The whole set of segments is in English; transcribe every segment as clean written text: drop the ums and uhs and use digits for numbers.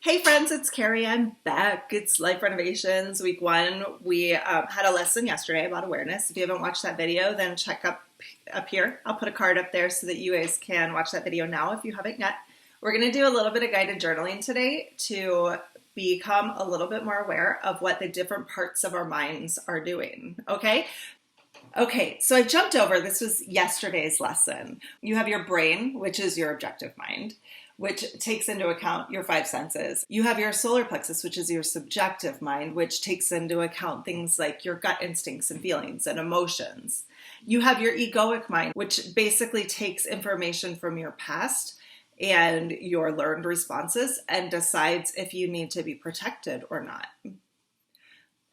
Hey friends, it's Carrie. I'm back. It's Life Renovations Week 1. We had a lesson yesterday about awareness. If you haven't watched that video, then check up here. I'll put a card up there so that you guys can watch that video now if you haven't yet. We're going to do a little bit of guided journaling today to become a little bit more aware of what the different parts of our minds are doing, okay? Okay, so I jumped over. This was yesterday's lesson. You have your brain, which is your objective mind, which takes into account your five senses. You have your solar plexus, which is your subjective mind, which takes into account things like your gut instincts and feelings and emotions. You have your egoic mind, which basically takes information from your past and your learned responses and decides if you need to be protected or not.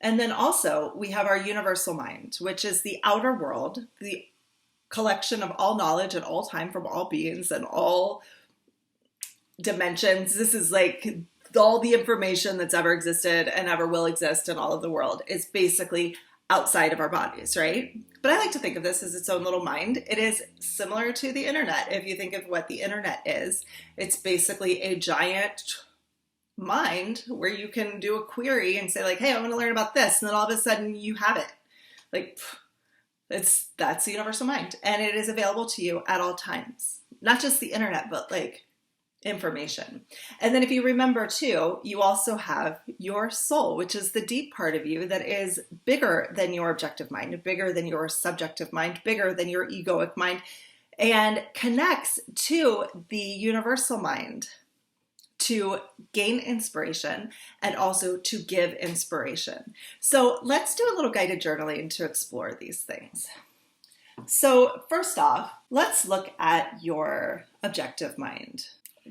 And then also we have our universal mind, which is the outer world, the collection of all knowledge at all time from all beings and all dimensions. This is like all the information that's ever existed and ever will exist in all of the world is basically outside of our bodies, right? But I like to think of this as its own little mind. It is similar to the internet. If you think of what the internet is, it's basically a giant mind where you can do a query and say like, hey, I want to learn about this. And then all of a sudden you have it. Like that's the universal mind. And it is available to you at all times. Not just the internet, but like information. And then if you remember too, you also have your soul, which is the deep part of you that is bigger than your objective mind, bigger than your subjective mind, bigger than your egoic mind, and connects to the universal mind to gain inspiration and also to give inspiration. So let's do a little guided journaling to explore these things. So first off, let's look at your objective mind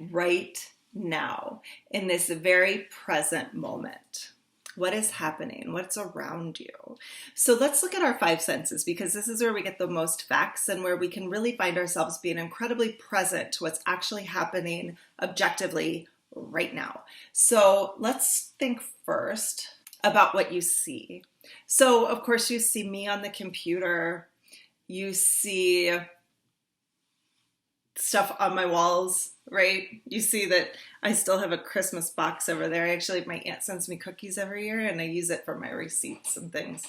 right now in this very present moment. What is happening? What's around you? So let's look at our five senses because this is where we get the most facts and where we can really find ourselves being incredibly present to what's actually happening objectively right now. So let's think first about what you see. So of course you see me on the computer. You see stuff on my walls, right? You see that I still have a Christmas box over there. Actually, my aunt sends me cookies every year and I use it for my receipts and things.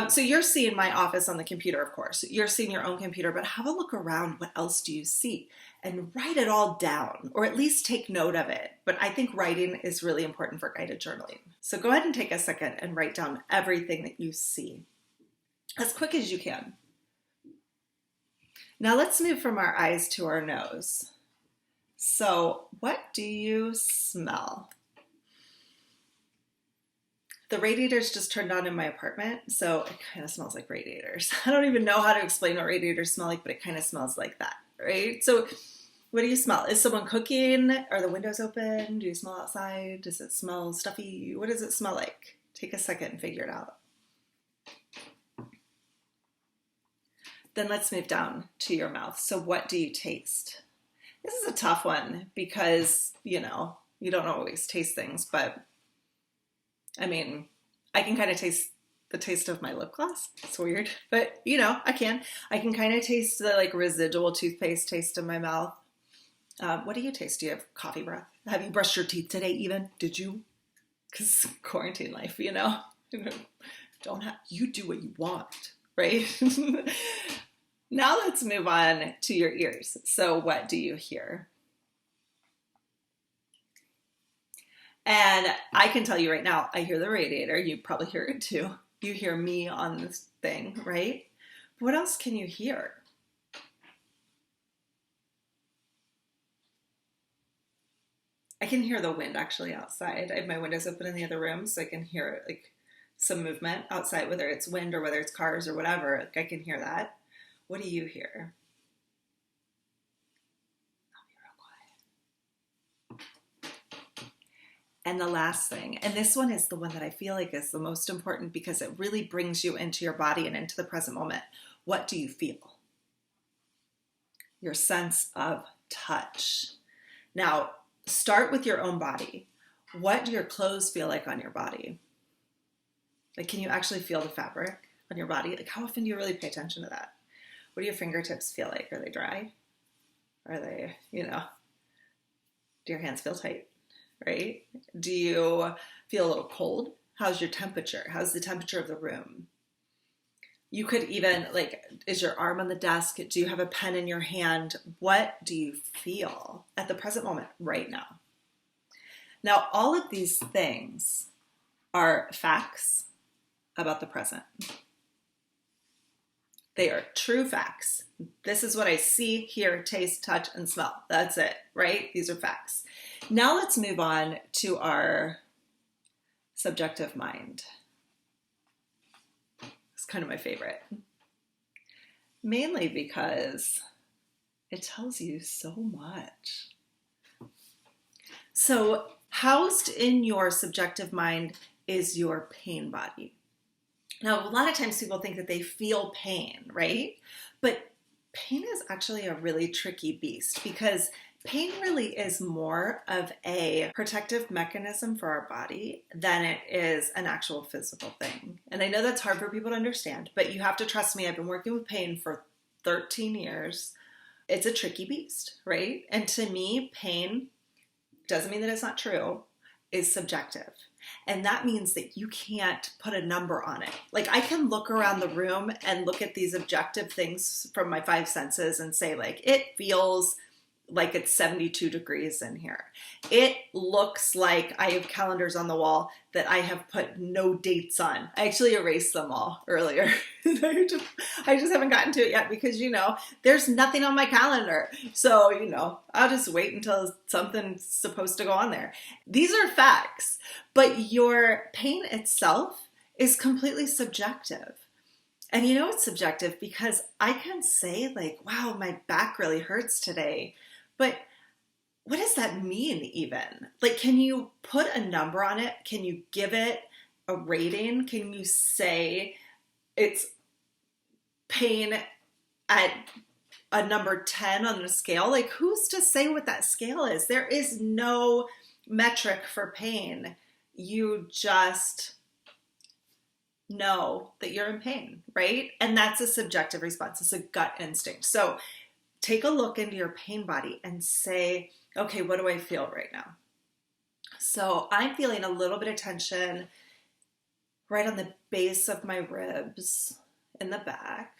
So you're seeing my office on the computer, of course. You're seeing your own computer, but have a look around. What else do you see? And write it all down, or at least take note of it. But I think writing is really important for guided journaling. So go ahead and take a second and write down everything that you see as quick as you can. Now let's move from our eyes to our nose. So what do you smell? The radiators just turned on in my apartment, so it kind of smells like radiators. I don't even know how to explain what radiators smell like, but it kind of smells like that, right? So what do you smell? Is someone cooking? Are the windows open? Do you smell outside? Does it smell stuffy? What does it smell like? Take a second and figure it out. Then let's move down to your mouth. So what do you taste? This is a tough one because, you don't always taste things, but I mean, I can kind of taste the taste of my lip gloss. It's weird, but I can kind of taste the like residual toothpaste taste in my mouth. What do you taste? Do you have coffee breath? Have you brushed your teeth today even? Did you? Because quarantine life, you do what you want, right? Now let's move on to your ears. So what do you hear? And I can tell you right now, I hear the radiator. You probably hear it too. You hear me on this thing, right? But what else can you hear? I can hear the wind actually outside. I have my windows open in the other room, so I can hear like some movement outside, whether it's wind or whether it's cars or whatever. Like, I can hear that. What do you hear? I'll be real quiet. And the last thing, and this one is the one that I feel like is the most important because it really brings you into your body and into the present moment. What do you feel? Your sense of touch. Now, start with your own body. What do your clothes feel like on your body? Like, can you actually feel the fabric on your body? Like, how often do you really pay attention to that? What do your fingertips feel like? Are they dry? Are they, do your hands feel tight? right? Do you feel a little cold? How's your temperature? How's the temperature of the room? You could even, like, is your arm on the desk? Do you have a pen in your hand? What do you feel at the present moment right now? Now, all of these things are facts about the present. They are true facts. This is what I see, hear, taste, touch, and smell. That's it, right? These are facts. Now let's move on to our subjective mind. It's kind of my favorite. Mainly because it tells you so much. So, housed in your subjective mind is your pain body. Now, a lot of times people think that they feel pain, right? But pain is actually a really tricky beast because pain really is more of a protective mechanism for our body than it is an actual physical thing. And I know that's hard for people to understand, but you have to trust me. I've been working with pain for 13 years. It's a tricky beast, right? And to me, pain doesn't mean that it's not true, is subjective. And that means that you can't put a number on it. Like, I can look around the room and look at these objective things from my five senses and say, like, it feels like it's 72 degrees in here. It looks like I have calendars on the wall that I have put no dates on. I actually erased them all earlier. I just haven't gotten to it yet because, there's nothing on my calendar. So, I'll just wait until something's supposed to go on there. These are facts, but your pain itself is completely subjective. And it's subjective because I can say, like, wow, my back really hurts today. But what does that mean even? Like, can you put a number on it? Can you give it a rating? Can you say it's pain at a number 10 on the scale? Like, who's to say what that scale is? There is no metric for pain. You just know that you're in pain, right? And that's a subjective response. It's a gut instinct. So take a look into your pain body and say, okay, what do I feel right now? So I'm feeling a little bit of tension right on the base of my ribs in the back.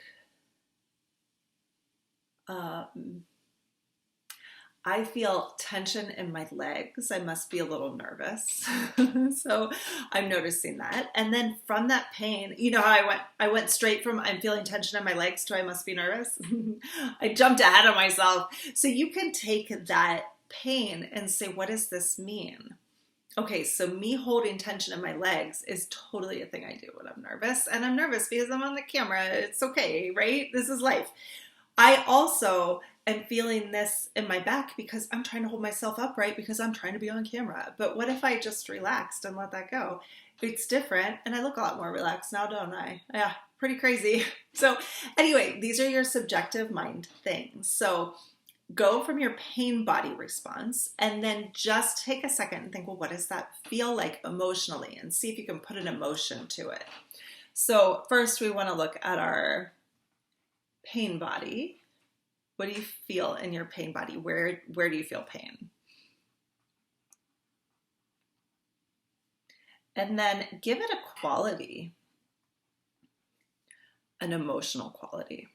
I feel tension in my legs. I must be a little nervous. So I'm noticing that. And then from that pain, how I went straight from I'm feeling tension in my legs to I must be nervous. I jumped ahead of myself. So you can take that pain and say, what does this mean? Okay, so me holding tension in my legs is totally a thing I do when I'm nervous. And I'm nervous because I'm on the camera. It's okay, right? This is life. I also am feeling this in my back because I'm trying to hold myself upright because I'm trying to be on camera. But what if I just relaxed and let that go? It's different, and I look a lot more relaxed now, don't I? Yeah, pretty crazy. So anyway, these are your subjective mind things. So go from your pain body response and then just take a second and think, well, what does that feel like emotionally? And see if you can put an emotion to it. So first we want to look at our pain body. What do you feel in your pain body? Where do you feel pain? And then give it a quality, an emotional quality.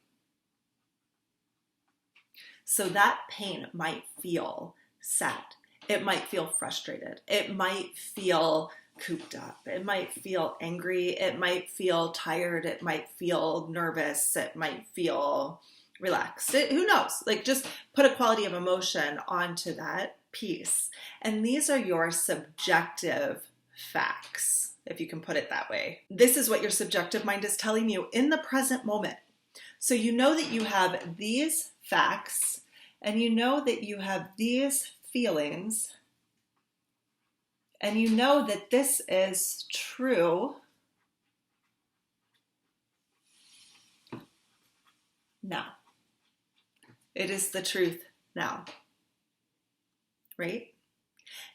So that pain might feel sad. It might feel frustrated. It might feel cooped up. It might feel angry. It might feel tired. It might feel nervous. It might feel relaxed. Who knows? Like, just put a quality of emotion onto that piece. And these are your subjective facts, if you can put it that way. This is what your subjective mind is telling you in the present moment. So you know that you have these facts and you know that you have these feelings and you know that this is true now. It is the truth now, right?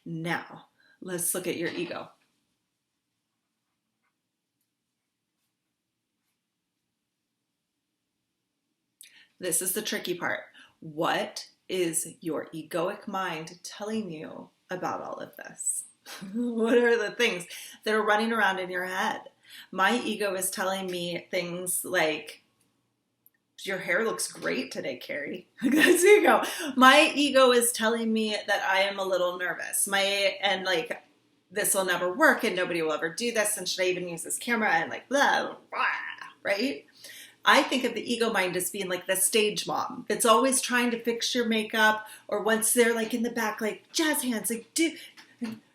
Now, let's look at your ego. This is the tricky part. What is your egoic mind telling you about all of this? What are the things that are running around in your head? My ego is telling me things like, your hair looks great today, Carrie. That's ego. My ego is telling me that I am a little nervous. This will never work and nobody will ever do this. And should I even use this camera? And like, blah, blah, right? I think of the ego mind as being like the stage mom that's always trying to fix your makeup, or once they're like in the back, like jazz hands, like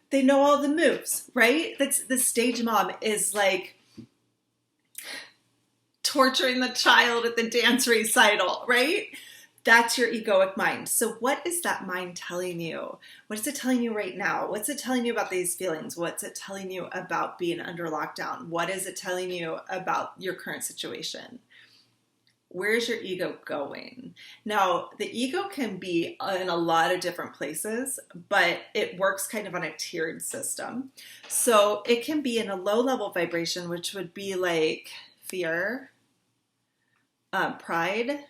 they know all the moves, right? That's the stage mom is like torturing the child at the dance recital, right? That's your egoic mind. So what is that mind telling you? What is it telling you right now? What's it telling you about these feelings? What's it telling you about being under lockdown? What is it telling you about your current situation? Where's your ego going? Now, the ego can be in a lot of different places, but it works kind of on a tiered system. So it can be in a low level vibration, which would be like fear, pride,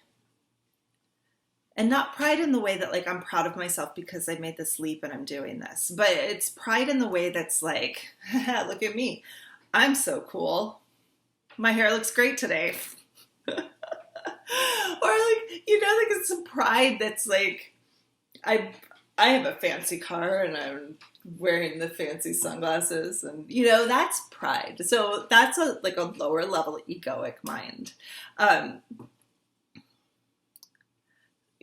and not pride in the way that like I'm proud of myself because I made this leap and I'm doing this, but it's pride in the way that's like, look at me, I'm so cool. My hair looks great today. Or like, like it's some pride that's like, I have a fancy car and I'm wearing the fancy sunglasses and, that's pride. So that's a lower level egoic mind.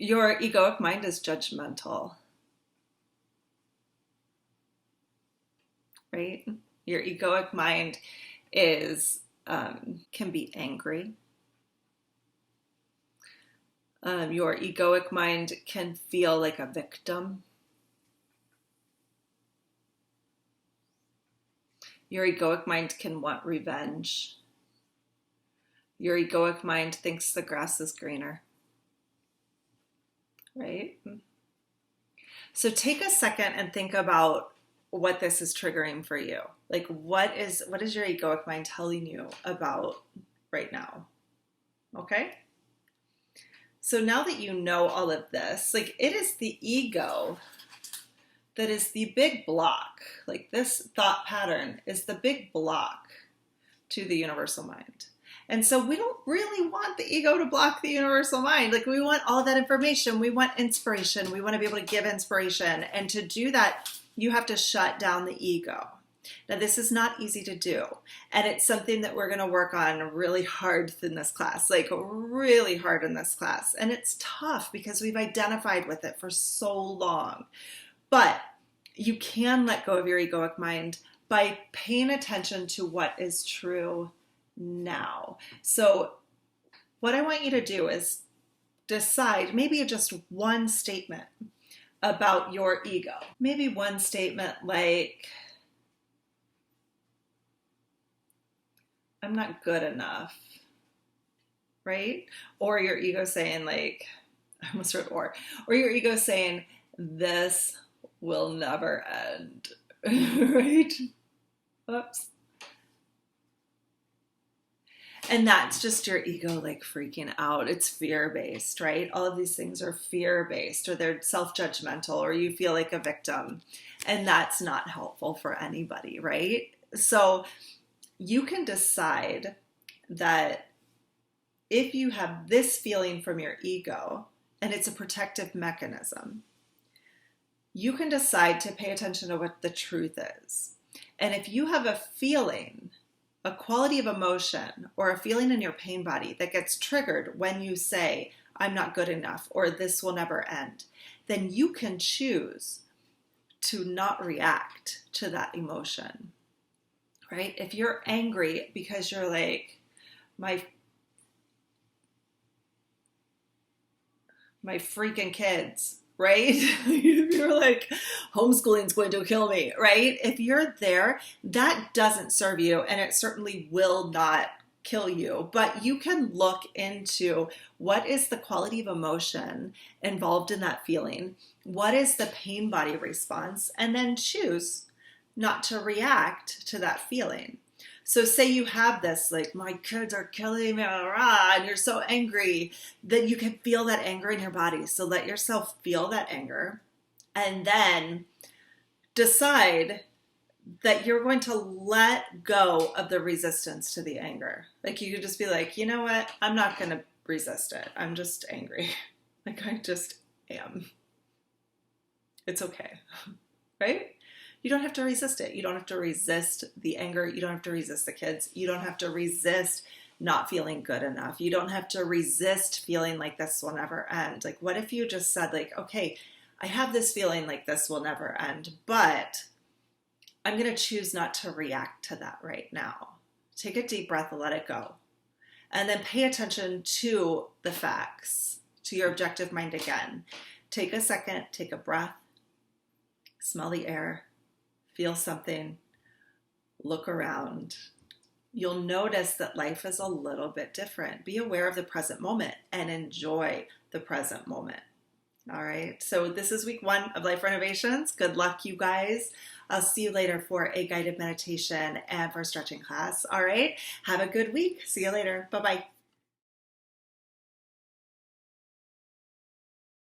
Your egoic mind is judgmental, right? Your egoic mind is, can be angry. Your egoic mind can feel like a victim. Your egoic mind can want revenge. Your egoic mind thinks the grass is greener. Right? So take a second and think about what this is triggering for you. Like what is your egoic mind telling you about right now? Okay? So now that you know all of this, like it is the ego that is the big block. Like this thought pattern is the big block to the universal mind. And so we don't really want the ego to block the universal mind. Like we want all that information. We want inspiration. We want to be able to give inspiration. And to do that, you have to shut down the ego. Now, this is not easy to do. And it's something that we're going to work on really hard in this class, like really hard in this class. And it's tough because we've identified with it for so long. But you can let go of your egoic mind by paying attention to what is true now. So what I want you to do is decide maybe just one statement about your ego. Maybe one statement like, I'm not good enough, right? Or your ego saying like, I almost wrote or your ego saying, this will never end, right? Oops. And that's just your ego like freaking out. It's fear-based, right? All of these things are fear-based, or they're self-judgmental, or you feel like a victim. And that's not helpful for anybody, right? So you can decide that if you have this feeling from your ego, and it's a protective mechanism, you can decide to pay attention to what the truth is. And if you have a feeling, a quality of emotion, or a feeling in your pain body that gets triggered when you say, I'm not good enough, or this will never end, then you can choose to not react to that emotion, right? If you're angry because you're like, my freaking kids, right? You're like, homeschooling's going to kill me, right? If you're there, that doesn't serve you, and it certainly will not kill you. But you can look into what is the quality of emotion involved in that feeling, what is the pain body response, and then choose not to react to that feeling. So say you have this, like, my kids are killing me, and you're so angry, that you can feel that anger in your body. So let yourself feel that anger, and then decide that you're going to let go of the resistance to the anger. Like you could just be like, you know what? I'm not going to resist it. I'm just angry. Like I just am. It's okay. Right? You don't have to resist it. You don't have to resist the anger. You don't have to resist the kids. You don't have to resist not feeling good enough. You don't have to resist feeling like this will never end. Like, what if you just said, like, okay, I have this feeling like this will never end, but I'm going to choose not to react to that right now. Take a deep breath and let it go. And then pay attention to the facts, to your objective mind again. Take a second, take a breath, smell the air, feel something, look around. You'll notice that life is a little bit different. Be aware of the present moment and enjoy the present moment. All right. So this is week 1 of Life Renovations. Good luck, you guys. I'll see you later for a guided meditation and for stretching class. All right. Have a good week. See you later. Bye-bye.